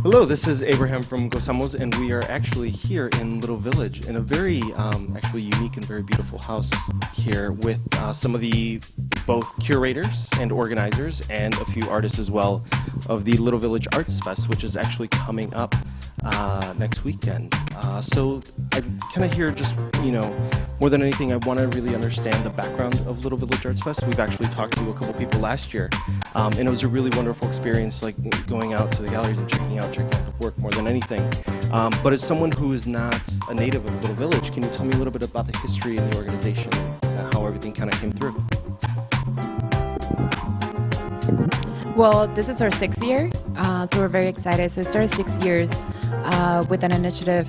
Hello, this is Abraham from Gozamos, and we are actually here in Little Village in a very actually unique and very beautiful house here with some of the both curators and organizers and a few artists as well of the Little Village Arts Fest, which is actually coming up next weekend. So I'm kind of here just, more than anything, I want to really understand the background of Little Village Arts Fest. We've actually talked to a couple people last year, and it was a really wonderful experience, like going out to the galleries and checking out the work more than anything. But as someone who is not a native of Little Village, can you tell me a little bit about the history and the organization and how everything kind of came through? Well, this is our 6th year, so we're very excited. So it started 6 years with an initiative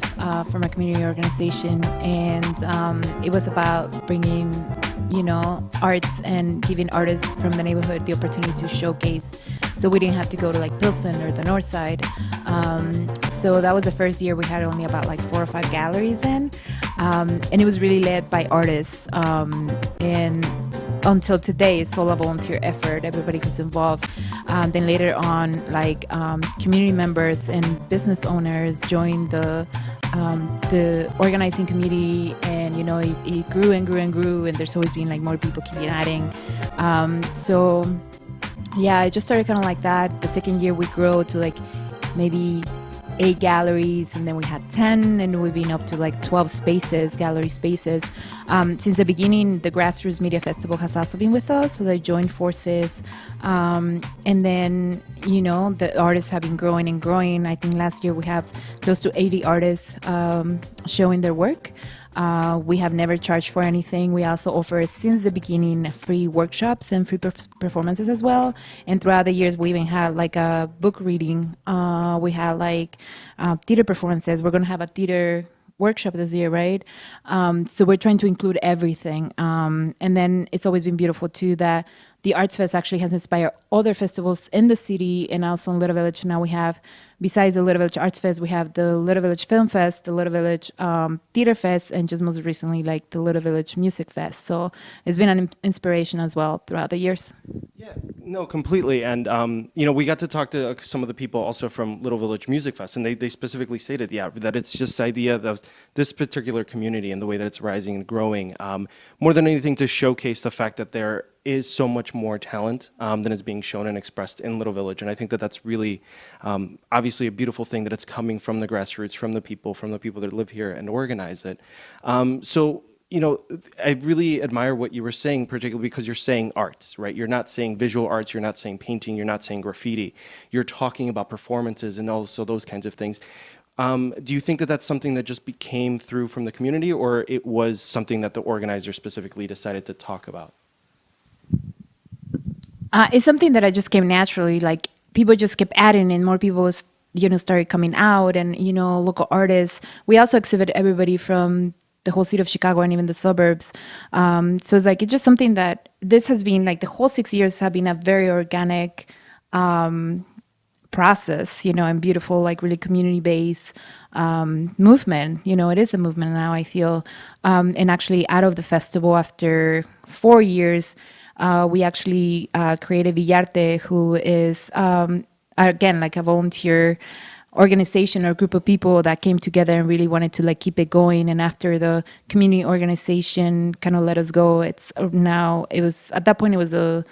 from a community organization, and it was about bringing, arts and giving artists from the neighborhood the opportunity to showcase. So we didn't have to go to like Pilsen or the North Side. So that was the first year we had only about like 4 or 5 galleries in, and it was really led by artists. And until today, it's all a volunteer effort. Everybody who's involved. Then later on, community members and business owners joined the organizing committee, and it grew and grew and grew. And there's always been like more people keeping adding. So yeah, it just started kind of like that. The second year we grew to like maybe 8 galleries, and then we had 10, and we've been up to like 12 spaces, gallery spaces. Since the beginning, the Grassroots Media Festival has also been with us, so they joined forces. And then, the artists have been growing and growing. I think last year we have close to 80 artists showing their work. We have never charged for anything. We also offer, since the beginning, free workshops and free performances as well. And throughout the years, we even had like a book reading. We had like theater performances. We're going to have a theater workshop this year, right? So we're trying to include everything. And then it's always been beautiful too that the Arts Fest actually has inspired other festivals in the city and also in Little Village. Now we have, besides the Little Village Arts Fest, we have the Little Village Film Fest, the Little Village Theater Fest, and just most recently, like the Little Village Music Fest. So it's been an inspiration as well throughout the years. Yeah, no, completely. And, we got to talk to some of the people also from Little Village Music Fest, and they specifically stated, that it's just the idea of this particular community and the way that it's rising and growing, more than anything to showcase the fact that there is so much more talent than is being shown and expressed in Little Village. And I think that that's really obviously a beautiful thing that it's coming from the grassroots, from the people that live here and organize it. So, I really admire what you were saying, particularly because you're saying arts, right? You're not saying visual arts, you're not saying painting, you're not saying graffiti. You're talking about performances and also those kinds of things. Do you think that that's something that just came through from the community, or it was something that the organizer specifically decided to talk about? It's something that I just came naturally. Like people just kept adding, and more people started coming out, and local artists. We also exhibit everybody from the whole city of Chicago and even the suburbs. So it's just something that this has been like the whole 6 years have been a very organic process, and beautiful, like really community-based movement. It is a movement now, I feel. And actually out of the festival, after 4 years, we actually created Villarte, who is, again, like a volunteer organization or group of people that came together and really wanted to like keep it going. And after the community organization kind of let us go, at that point it was a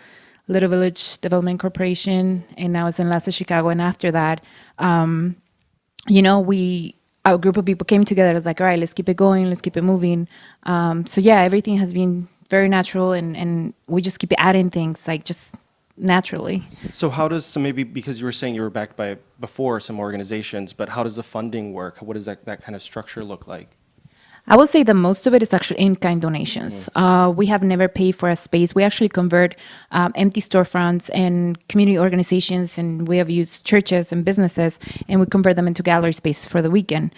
Little Village Development Corporation, and now it's in Enlace Chicago. And after that, a group of people came together. It was like, all right, let's keep it going, let's keep it moving. So yeah, everything has been very natural, and we just keep adding things like just naturally. So how does, so maybe because you were saying you were backed by before some organizations, but how does the funding work? What does that kind of structure look like? I would say that most of it is actually in-kind donations. We have never paid for a space. We actually convert empty storefronts and community organizations, and we have used churches and businesses, and we convert them into gallery spaces for the weekend.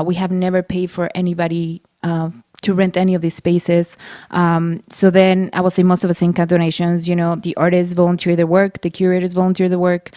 We have never paid for anybody to rent any of these spaces. So then I would say most of us in-kind donations, the artists volunteer their work, the curators volunteer the work.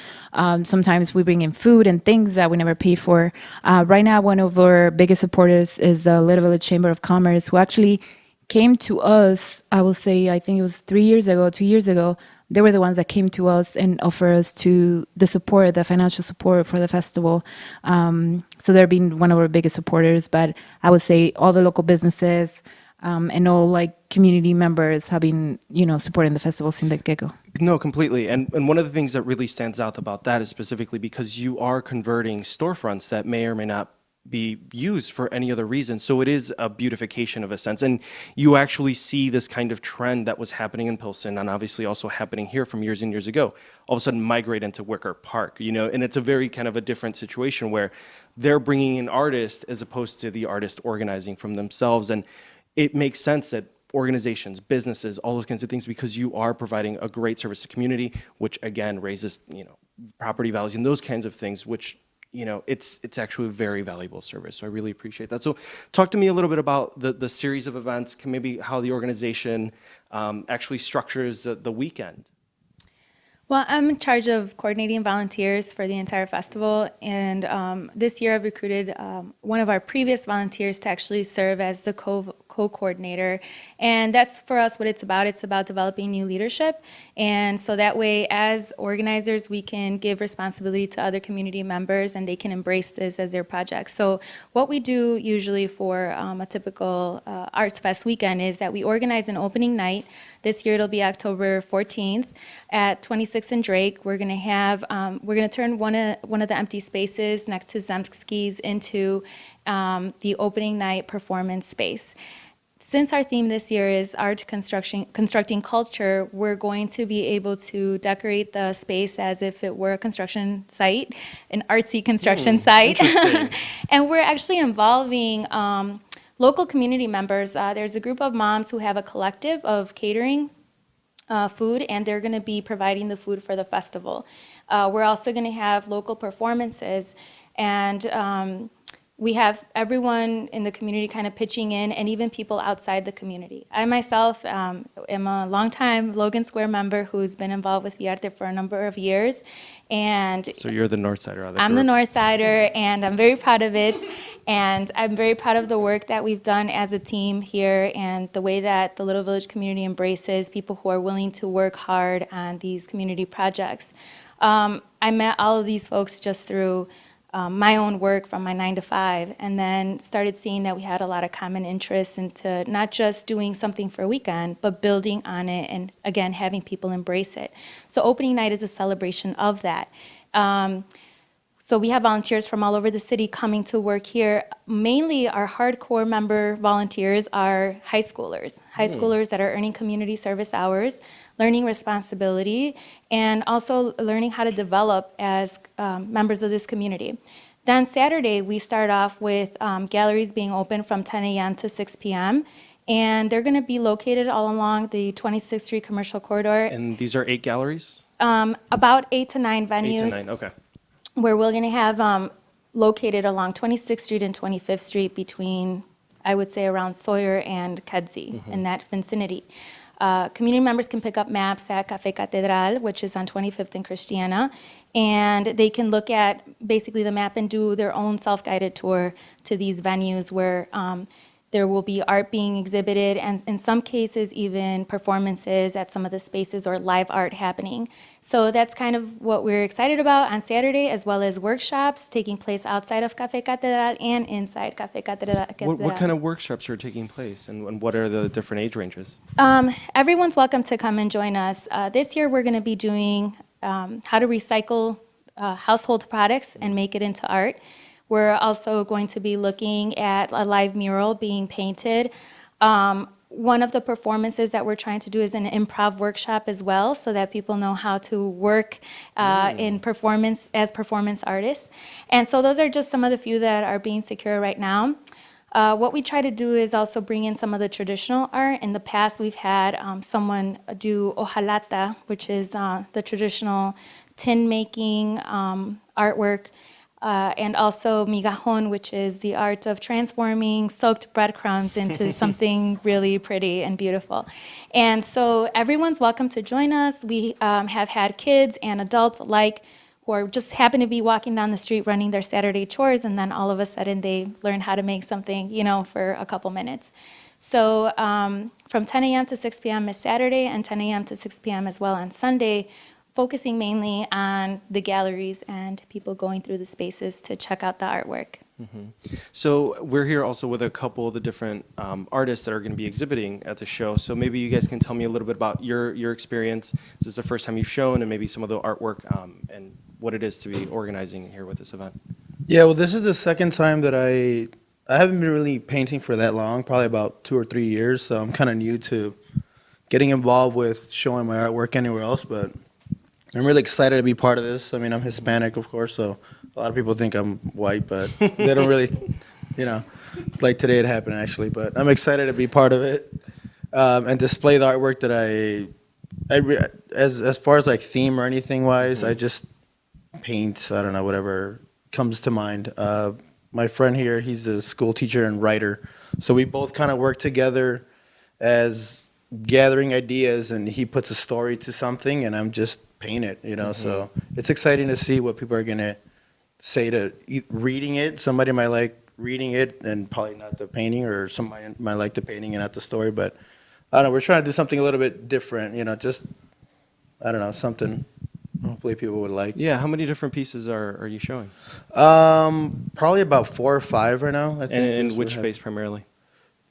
Sometimes we bring in food and things that we never pay for. Right now, one of our biggest supporters is the Little Village Chamber of Commerce, who actually came to us, I will say, I think it was 2 years ago, they were the ones that came to us and offered us the financial support for the festival. So they're been one of our biggest supporters, but I would say all the local businesses and all like community members have been, supporting the festival since the get-go. No, completely. And one of the things that really stands out about that is specifically because you are converting storefronts that may or may not be used for any other reason. So it is a beautification of a sense. And you actually see this kind of trend that was happening in Pilsen and obviously also happening here from years and years ago, all of a sudden migrate into Wicker Park, and it's a very kind of a different situation where they're bringing in artists as opposed to the artist organizing from themselves. And it makes sense that organizations, businesses, all those kinds of things, because you are providing a great service to community, which again raises, property values and those kinds of things, which it's actually a very valuable service. So I really appreciate that. So talk to me a little bit about the series of events, maybe how the organization actually structures the weekend. Well, I'm in charge of coordinating volunteers for the entire festival, and this year I've recruited one of our previous volunteers to actually serve as the co-coordinator, and that's for us what it's about. It's about developing new leadership, and so that way as organizers we can give responsibility to other community members and they can embrace this as their project. So what we do usually for a typical Arts Fest weekend is that we organize an opening night. This year it'll be October 14th at 26th and Drake. We're going to turn one of the empty spaces next to Zemski's into the opening night performance space. Since our theme this year is art constructing culture, we're going to be able to decorate the space as if it were a construction site, an artsy construction site. And we're actually involving local community members. There's a group of moms who have a collective of catering food, and they're going to be providing the food for the festival. We're also going to have local performances, and we have everyone in the community kind of pitching in, and even people outside the community. I myself am a longtime Logan Square member who's been involved with Villarte for a number of years. And so you're the North Sider of the I'm group. the North Sider, and I'm very proud of it. And I'm very proud of the work that we've done as a team here and the way that the Little Village community embraces people who are willing to work hard on these community projects. I met all of these folks just through my own work from my 9 to 5, and then started seeing that we had a lot of common interests into not just doing something for a weekend, but building on it and, again, having people embrace it. So opening night is a celebration of that. So we have volunteers from all over the city coming to work here. Mainly our hardcore member volunteers are high schoolers that are earning community service hours, learning responsibility, and also learning how to develop as members of this community. Then Saturday, we start off with galleries being open from 10 a.m. to 6 p.m., and they're going to be located all along the 26th Street Commercial Corridor. And these are 8 galleries? About 8 to 9 venues. 8 to 9, okay. Where we're going to have located along 26th Street and 25th Street between, I would say, around Sawyer and Kedzie in that vicinity. Community members can pick up maps at Café Catedral, which is on 25th and Christiana, and they can look at basically the map and do their own self-guided tour to these venues where there will be art being exhibited, and in some cases even performances at some of the spaces or live art happening. So that's kind of what we're excited about on Saturday, as well as workshops taking place outside of Café Catedral and inside Café Catedral. What kind of workshops are taking place, and what are the different age ranges? Everyone's welcome to come and join us. This year we're going to be doing how to recycle household products and make it into art. We're also going to be looking at a live mural being painted. One of the performances that we're trying to do is an improv workshop as well, so that people know how to work in performance as performance artists. And so those are just some of the few that are being secured right now. What we try to do is also bring in some of the traditional art. In the past, we've had someone do hojalata, which is the traditional tin making artwork. And also migajon, which is the art of transforming soaked breadcrumbs into something really pretty and beautiful. And so everyone's welcome to join us. We have had kids and adults alike who are just happen to be walking down the street running their Saturday chores, and then all of a sudden they learn how to make something, for a couple minutes. So from 10 a.m. to 6 p.m. is Saturday, and 10 a.m. to 6 p.m. as well on Sunday, focusing mainly on the galleries and people going through the spaces to check out the artwork. So we're here also with a couple of the different artists that are going to be exhibiting at the show. So maybe you guys can tell me a little bit about your experience. This is the first time you've shown, and maybe some of the artwork and what it is to be organizing here with this event. Yeah, well, this is the second time that I haven't been really painting for that long, probably about 2 or 3 years. So I'm kind of new to getting involved with showing my artwork anywhere else, but I'm really excited to be part of this. I mean, I'm Hispanic, of course, so a lot of people think I'm white, but they don't really, like today it happened actually. But I'm excited to be part of it and display the artwork that as far as like theme or anything wise, I just paint, I don't know, whatever comes to mind. My friend here, he's a school teacher and writer, so we both kind of work together as gathering ideas, and he puts a story to something, and I'm just paint it, So it's exciting to see what people are gonna say to reading it. Somebody might like reading it and probably not the painting, or somebody might like the painting and not the story. But I don't know. We're trying to do something a little bit different, just I don't know, something hopefully people would like. Yeah, how many different pieces are you showing? Probably about 4 or 5 right now. I think. And in is which what space primarily?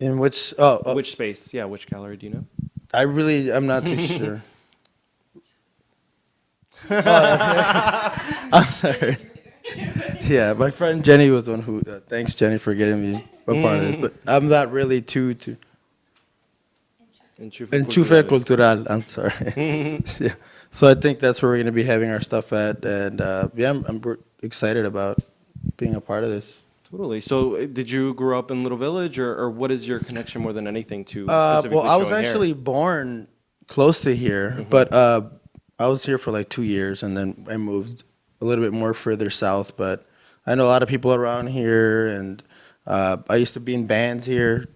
In which? Which space? Yeah, which gallery? Do you know? I'm not too sure. I'm sorry. Yeah, my friend Jenny was the one who. Thanks, Jenny, for getting me a part of this. But I'm not really too. Enchufe cultural. I'm sorry. Yeah. So I think that's where we're going to be having our stuff at, and I'm excited about being a part of this. Totally. So did you grow up in Little Village, or what is your connection more than anything to specifically well, I was showing hair? actually born close to here, but I was here for like 2 years, and then I moved a little bit more further south. But I know a lot of people around here, and I used to be in bands here.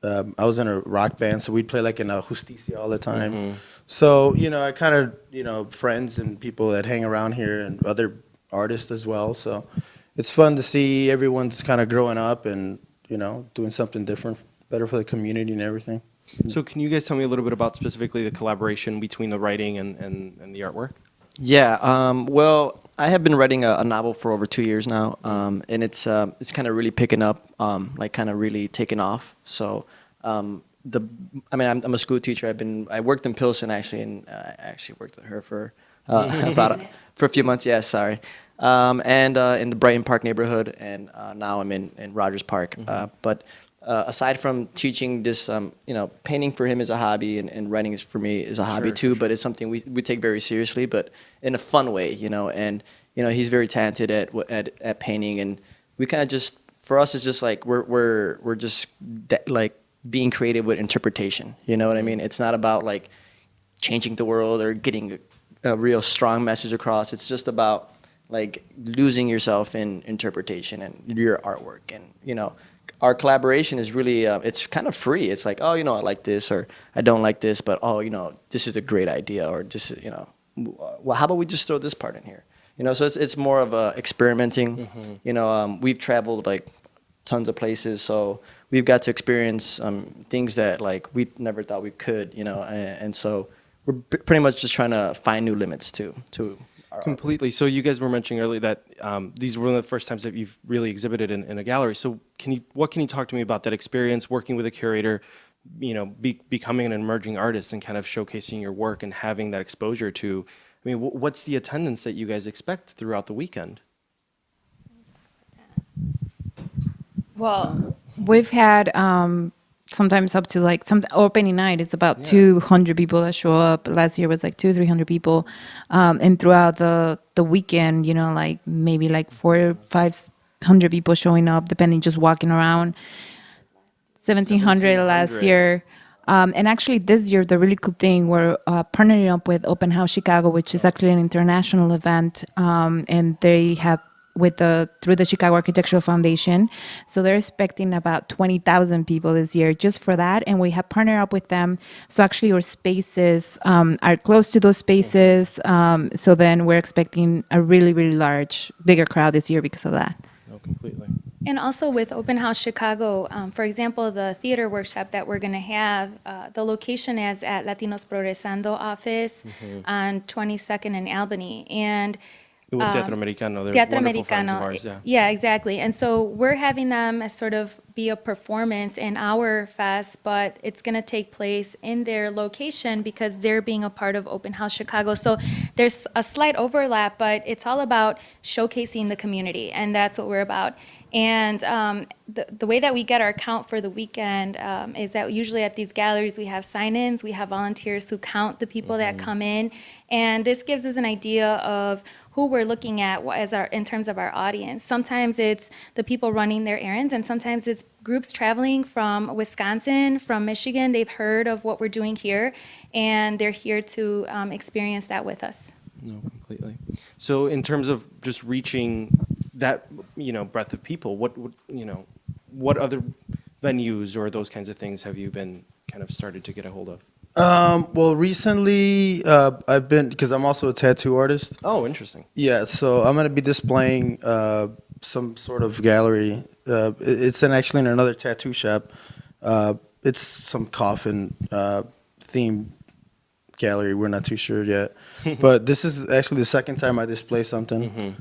I was in a rock band, so we'd play like in a Justicia all the time. So, I kind of, friends and people that hang around here and other artists as well. So it's fun to see everyone's kind of growing up and, doing something different, better for the community and everything. So can you guys tell me a little bit about specifically the collaboration between the writing and the artwork? Yeah, well, I have been writing a novel for over 2 years now, and it's kind of really picking up, like kind of really taking off. So, I'm a school teacher. I worked in Pilsen actually, and I actually worked with her for for a few months. Yeah, sorry, and in the Brighton Park neighborhood, and now I'm in Rogers Park. But aside from teaching this, painting for him is a hobby, and writing is for me is a hobby too. But it's something we take very seriously, but in a fun way, And he's very talented at painting, and we kind of just, for us, it's just like we're just like being creative with interpretation. You know what I mean? It's not about like changing the world or getting a real strong message across. It's just about like losing yourself in interpretation and your artwork, and our collaboration is really, it's kind of free. It's like, oh, I like this, or I don't like this, but this is a great idea, or this is, well, how about we just throw this part in here? So it's more of a experimenting. We've traveled like tons of places, so we've got to experience things that like we never thought we could, and so we're pretty much just trying to find new limits to our Completely. So you guys were mentioning earlier that these were one of the first times that you've really exhibited in a gallery. So what can you talk to me about that experience working with a curator, becoming an emerging artist and kind of showcasing your work and having that exposure to, what's the attendance that you guys expect throughout the weekend? Well, we've had sometimes up to like some opening night is about 200 people that show up. Last year was like 200-300 people, and throughout the weekend, like maybe like 400 or 500 people showing up, depending, just walking around. 1,700 last year. And actually this year, the really cool thing, we're partnering up with Open House Chicago, which is actually an international event, and they have through the Chicago Architectural Foundation. So they're expecting about 20,000 people this year just for that. And we have partnered up with them. So actually our spaces are close to those spaces. So then we're expecting a really, really large, bigger crowd this year because of that. No, completely. And also with Open House Chicago, for example, the theater workshop that we're going to have, the location is at Latinos Progresando office on 22nd and Albany. And With Teatro Americano, they're Teatro wonderful friends of Americano. ours, yeah. Yeah, exactly. And so we're having them as sort of be a performance in our fest, but it's going to take place in their location because they're being a part of Open House Chicago. So there's a slight overlap, but it's all about showcasing the community, and that's what we're about. And the way that we get our count for the weekend is that usually at these galleries we have sign-ins, we have volunteers who count the people that come in, and this gives us an idea of who we're looking at as in terms of our audience. Sometimes it's the people running their errands, and sometimes it's groups traveling from Wisconsin, from Michigan. They've heard of what we're doing here, and they're here to experience that with us. No, completely. So in terms of just reaching that, breadth of people, what other venues or those kinds of things have you been kind of started to get a hold of? Well, recently I've been, because I'm also a tattoo artist. Oh, interesting. Yeah, so I'm going to be displaying some sort of gallery. It's actually in another tattoo shop. It's some coffin theme gallery. We're not too sure yet. But this is actually the second time I display something.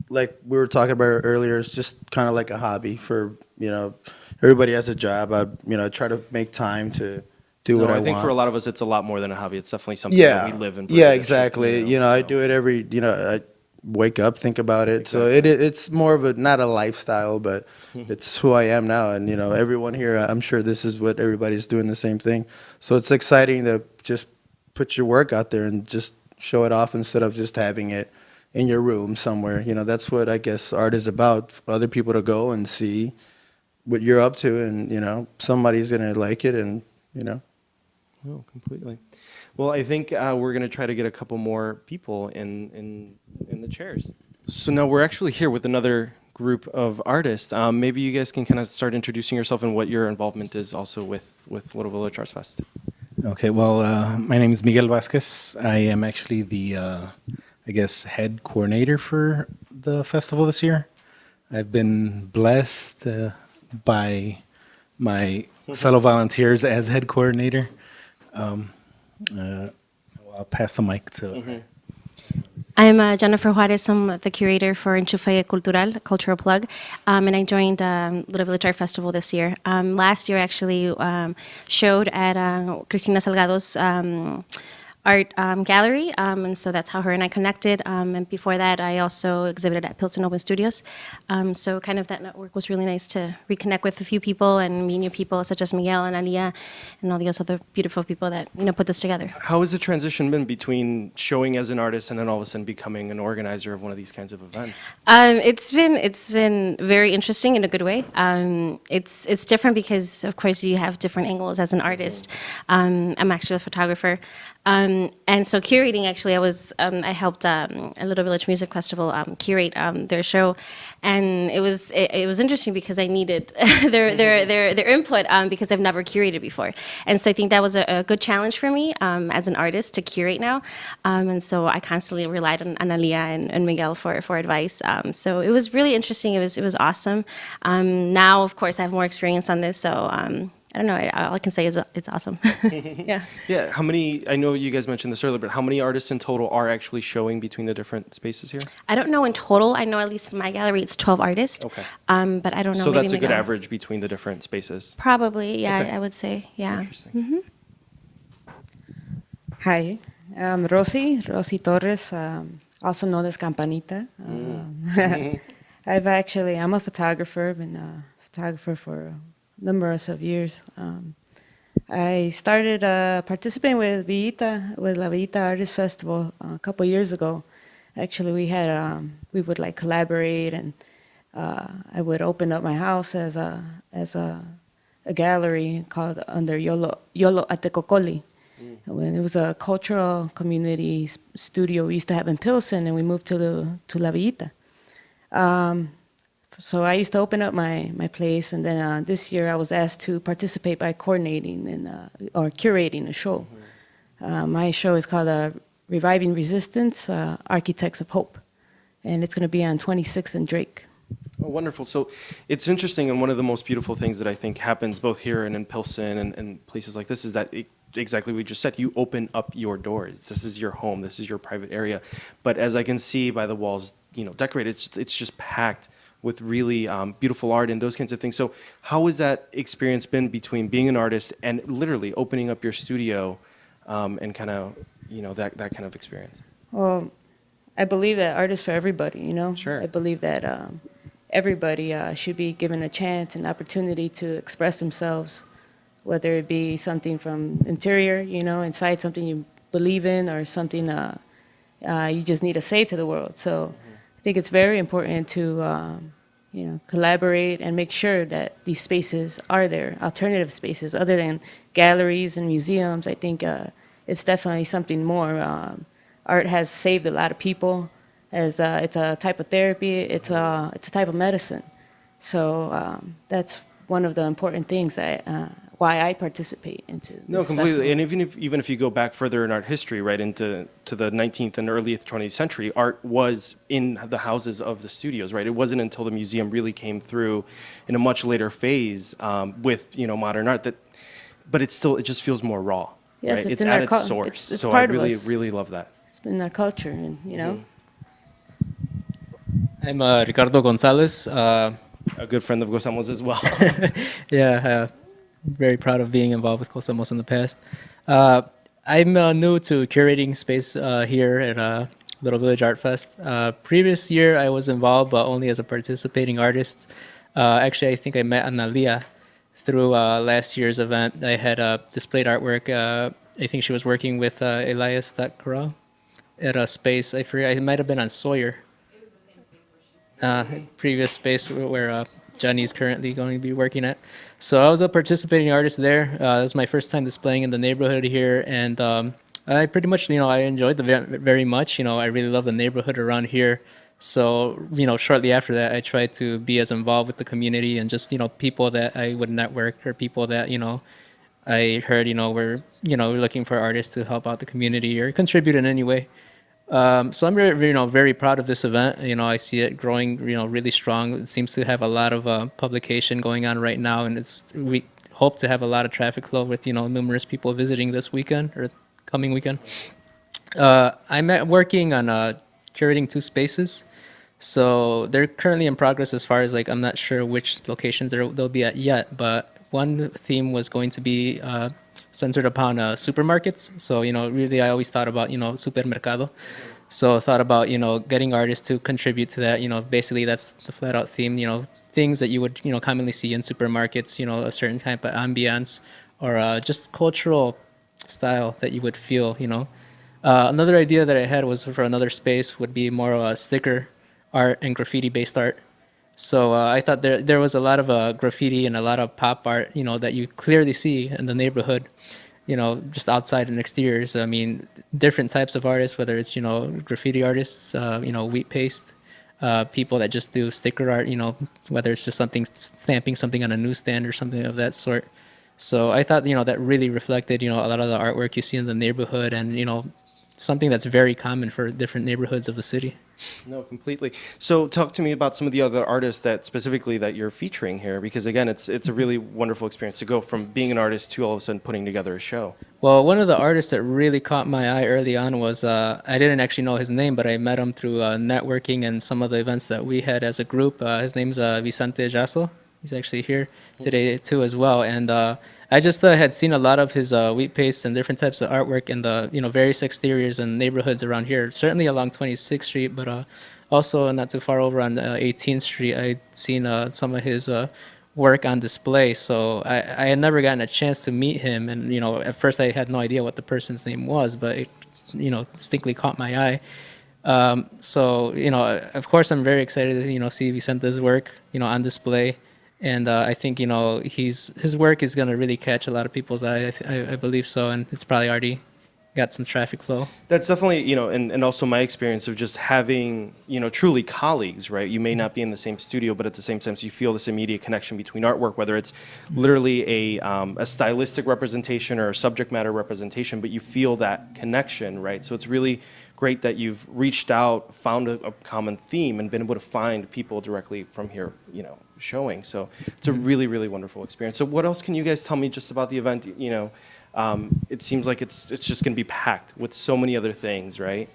Like we were talking about earlier, it's just kind of like a hobby for, everybody has a job. I try to make time to do what I want. I think for a lot of us, it's a lot more than a hobby. It's definitely something Yeah. that we live in. Yeah, exactly. I do it every, I wake up, think about it. Exactly. So it's more of not a lifestyle, but it's who I am now. And, everyone here, I'm sure this is what everybody's doing, the same thing. So it's exciting to just put your work out there and just show it off instead of just having it in your room somewhere. That's what I guess art is about, for other people to go and see what you're up to, and, somebody's going to like it, and, No, completely. Well, I think we're going to try to get a couple more people in the chairs. So now we're actually here with another group of artists. Maybe you guys can kind of start introducing yourself and what your involvement is also with Little Village Arts Fest. Okay, well, my name is Miguel Vasquez. I am actually the, head coordinator for the festival this year. I've been blessed by my fellow volunteers as head coordinator. I'll pass the mic to. I'm Jennifer Juarez. I'm the curator for Enchufe Cultural, Cultural Plug, and I joined Little Village Art Festival this year. Last year, actually, showed at Cristina Salgado's art gallery, and so that's how her and I connected. And before that, I also exhibited at Pilsen Open Studios. So kind of that network was really nice to reconnect with a few people and meet new people such as Miguel and Alia and all those other beautiful people that put this together. How has the transition been between showing as an artist and then all of a sudden becoming an organizer of one of these kinds of events? It's been very interesting in a good way. It's different because of course you have different angles as an artist. I'm actually a photographer. And so curating, actually, I helped a Little Village Music Festival curate their show, and it was interesting because I needed their input because I've never curated before, and so I think that was a good challenge for me as an artist to curate now, and so I constantly relied on Analia and Miguel for advice. So it was really interesting. It was awesome. Now, of course, I have more experience on this, so. I don't know. All I can say is it's awesome. Yeah. Yeah. How many? I know you guys mentioned this earlier, but how many artists in total are actually showing between the different spaces here? I don't know in total. I know at least in my gallery it's 12 artists. Okay. But I don't know. So maybe that's a good Miguel. average between the different spaces. Probably. Yeah. Okay. I would say. Yeah. Interesting. Hi, I'm Rosy Torres, also known as Campanita. I'm a photographer, been a photographer for numbers of years. I started participating with La Villita Artist Festival a couple years ago. Actually, we would like collaborate, and I would open up my house as a gallery called under Yolo Atecocoli. When it was a cultural community studio we used to have in Pilsen, and we moved to La Villita. So I used to open up my place, and then this year I was asked to participate by coordinating or curating a show. My show is called Reviving Resistance, Architects of Hope, and it's going to be on 26th and Drake. Oh, wonderful. So it's interesting, and one of the most beautiful things that I think happens both here and in Pilsen and places like this is that exactly what you just said. You open up your doors. This is your home. This is your private area. But as I can see by the walls, decorated, it's just packed with really beautiful art and those kinds of things. So how has that experience been between being an artist and literally opening up your studio and kind of, that kind of experience? Well, I believe that art is for everybody, you know? Sure. I believe that everybody should be given a chance and opportunity to express themselves, whether it be something from interior, inside something you believe in, or something you just need to say to the world. So I think it's very important to, collaborate and make sure that these spaces are there, alternative spaces, other than galleries and museums. I think it's definitely something more. Art has saved a lot of people. As it's a type of therapy, it's a type of medicine. So that's one of the important things why I participate into this No, completely. festival. And even if you go back further in art history, right into the 19th and early 20th century, art was in the houses of the studios, right? It wasn't until the museum really came through in a much later phase with modern art but it just feels more raw. Yes, right? it's It's in at our its source. it's So I part of really us. really love that. It's been our culture, and I'm Ricardo Gonzalez. A good friend of Gosamos as well. Very proud of being involved with Cosamos in the past. I'm new to curating space here at Little Village Art Fest. Previous year, I was involved, but only as a participating artist. Actually, I think I met Analia through last year's event. I had displayed artwork. I think she was working with Elias Takra at a space. I forget. It might have been on Sawyer. Previous space where Johnny's currently going to be working at. So I was a participating artist there. It was my first time displaying in the neighborhood here, and I pretty much, I enjoyed the very much. I really love the neighborhood around here. So, shortly after that, I tried to be as involved with the community and just, people that I would network or people that, I heard, were, looking for artists to help out the community or contribute in any way. So I'm very proud of this event. I see it growing, really strong. It seems to have a lot of publication going on right now, and we hope to have a lot of traffic flow with, numerous people visiting this weekend or coming weekend. I'm working on curating 2 spaces. So they're currently in progress as far as I'm not sure which locations they'll be at yet, but one theme was going to be centered upon supermarkets. So, really I always thought about, supermercado. So I thought about, getting artists to contribute to that. Basically that's the flat out theme, things that you would, commonly see in supermarkets, a certain type of ambience or just cultural style that you would feel, Another idea that I had was for another space would be more of a sticker art and graffiti based art. So I thought there was a lot of graffiti and a lot of pop art, that you clearly see in the neighborhood, just outside and exteriors. I mean, different types of artists, whether it's, graffiti artists, wheat paste, people that just do sticker art, whether it's just stamping something on a newsstand or something of that sort. So I thought, that really reflected, a lot of the artwork you see in the neighborhood and, something that's very common for different neighborhoods of the city. No, completely. So talk to me about some of the other artists that you're featuring here, because again, it's a really wonderful experience to go from being an artist to all of a sudden putting together a show. Well, one of the artists that really caught my eye early on was, I didn't actually know his name, but I met him through networking and some of the events that we had as a group. His name's Vicente Jasso. He's actually here today too as well. And I just had seen a lot of his wheat paste and different types of artwork in the various exteriors and neighborhoods around here. Certainly along 26th Street, but also not too far over on 18th Street. I'd seen some of his work on display. So I had never gotten a chance to meet him. And at first I had no idea what the person's name was, but it distinctly caught my eye. So of course I'm very excited to see Vicente's work on display. And I think, his work is going to really catch a lot of people's eye. I believe so. And it's probably already, got some traffic flow. That's definitely, and also my experience of just having, truly colleagues, right? You may not be in the same studio, but at the same time, you feel this immediate connection between artwork, whether it's literally a stylistic representation or a subject matter representation, but you feel that connection, right? So it's really great that you've reached out, found a common theme, and been able to find people directly from here, showing. So it's a really, really wonderful experience. So what else can you guys tell me just about the event? It seems like it's just going to be packed with so many other things, right?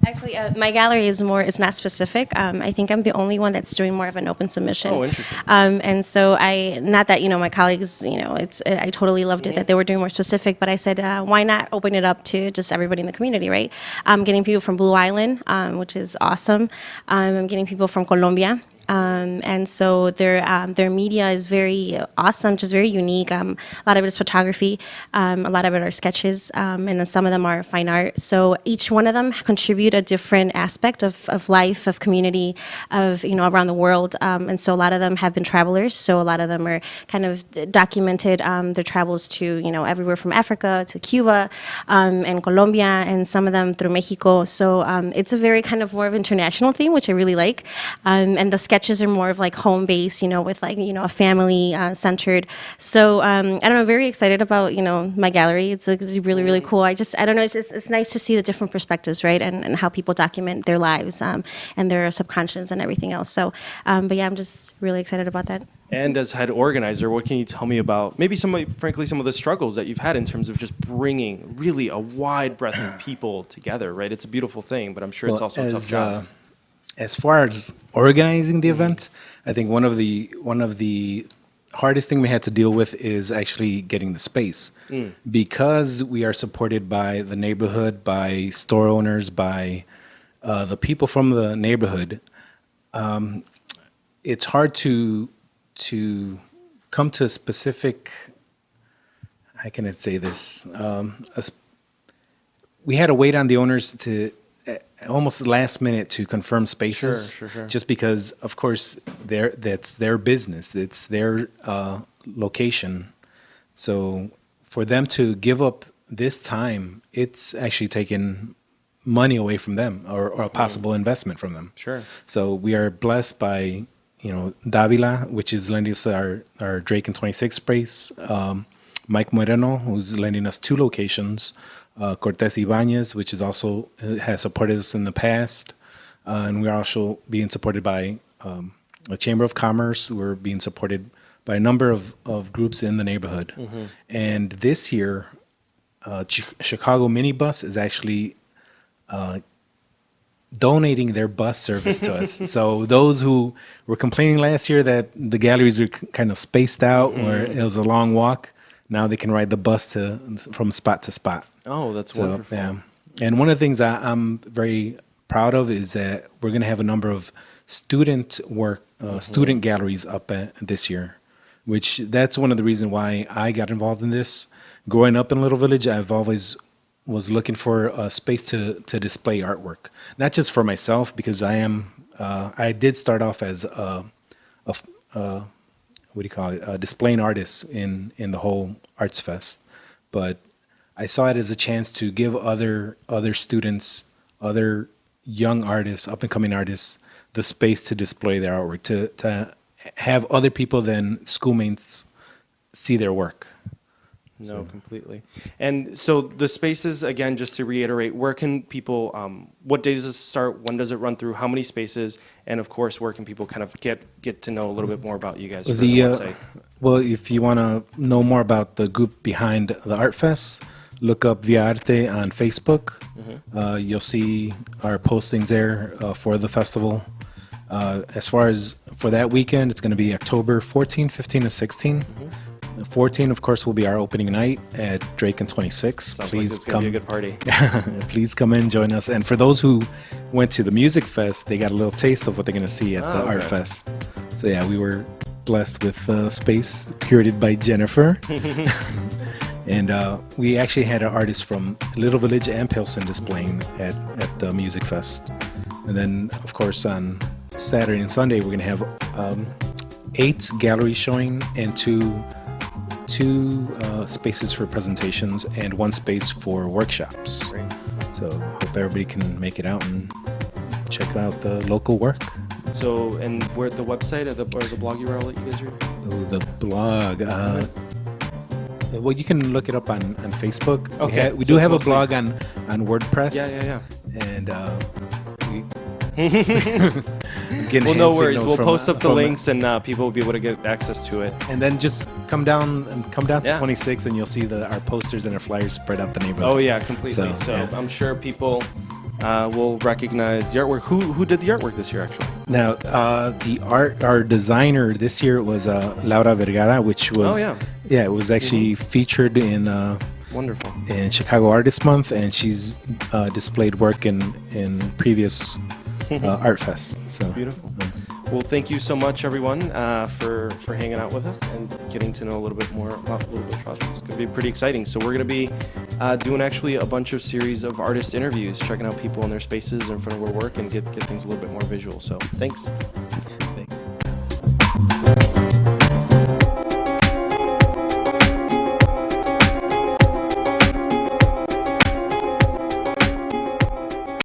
Actually, my gallery is not specific. I think I'm the only one that's doing more of an open submission. Oh, interesting. And so not that, my colleagues, I totally loved it that they were doing more specific, but I said, why not open it up to just everybody in the community, right? I'm getting people from Blue Island, which is awesome. I'm getting people from Colombia. And so their media is very awesome, just very unique. A lot of it is photography, a lot of it are sketches, and then some of them are fine art. So each one of them contribute a different aspect of life, of community, of around the world. And so a lot of them have been travelers. So a lot of them are kind of documented their travels to everywhere from Africa to Cuba and Colombia, and some of them through Mexico. So it's a very kind of more of international theme, which I really like. And the sketches are more of like home base, with like, a family centered. So I don't know, very excited about, my gallery. It's really, really cool. I don't know, it's nice to see the different perspectives, right? And how people document their lives and their subconscious and everything else. So, but yeah, I'm just really excited about that. And as head organizer, what can you tell me about maybe frankly, some of the struggles that you've had in terms of just bringing really a wide breadth of people together, right? It's a beautiful thing, but I'm sure it's also a tough job. As far as organizing the event, I think one of the hardest thing we had to deal with is actually getting the space, because we are supported by the neighborhood, by store owners, by the people from the neighborhood. It's hard to come to a specific. How can I say this? We had to wait on the owners to. Almost the last minute to confirm spaces. Sure. Just because, of course, that's their business. It's their location. So for them to give up this time, it's actually taking money away from them or a possible investment from them. Sure. So we are blessed by, Davila, which is lending us our Drake and 26 space. Mike Moreno, who's lending us 2 locations. Cortez Ibanez, which is also has supported us in the past, and we're also being supported by the Chamber of Commerce. We're being supported by a number of groups in the neighborhood. And this year, Chicago Minibus is actually donating their bus service to us. So those who were complaining last year that the galleries were kind of spaced out or it was a long walk, now they can ride the bus from spot to spot. Oh, that's wonderful. Yeah. And one of the things I'm very proud of is that we're going to have a number of student galleries up this year, which that's one of the reasons why I got involved in this. Growing up in Little Village, I've always was looking for a space to display artwork, not just for myself, because I did start off as a displaying artist in the whole Arts Fest, but I saw it as a chance to give other students, other young artists, up and coming artists, the space to display their artwork, to have other people than schoolmates see their work. No, completely. And so the spaces, again, just to reiterate, where can people, what days does it start? When does it run through? How many spaces? And of course, where can people kind of get to know a little bit more about you guys through the website? Well, if you want to know more about the group behind the Art Fest, look up Villarte on Facebook. You'll see our postings there for the festival. As far as for that weekend, it's going to be October 14, 15, and 16. 14, of course, will be our opening night at Drake and 26. Sounds Please like it's going to be a good party. Please come in, join us. And for those who went to the Music Fest, they got a little taste of what they're going to see at the Art Fest. So yeah, we were blessed with space curated by Jennifer. And we actually had an artist from Little Village and Pilsen displaying at the Music Fest. And then, of course, on Saturday and Sunday, we're going to have 8 galleries showing and two 2 spaces for presentations and 1 space for workshops. Great. So hope everybody can make it out and check out the local work. So, and where the website or the blog URL that you guys are? Oh, the blog. Well, you can look it up on Facebook. Okay, We so do it's have a mostly- blog on WordPress. Yeah. And we Well, no worries. We'll post up the links, and people will be able to get access to it. And then just come down to Yeah. 26, and you'll see our posters and our flyers spread out the neighborhood. Oh yeah, completely. So yeah. I'm sure people will recognize the artwork. Who did the artwork this year, actually? Now, our designer this year was Laura Vergara, which was it was actually featured in Wonderful. in Chicago Artist Month, and she's displayed work in previous art fests. So Beautiful. Well, thank you so much, everyone, for hanging out with us and getting to know a little bit more about Little Village Festival. It's going to be pretty exciting. So we're going to be doing actually a bunch of series of artist interviews, checking out people in their spaces in front of our work and get things a little bit more visual. So thanks. Thank you.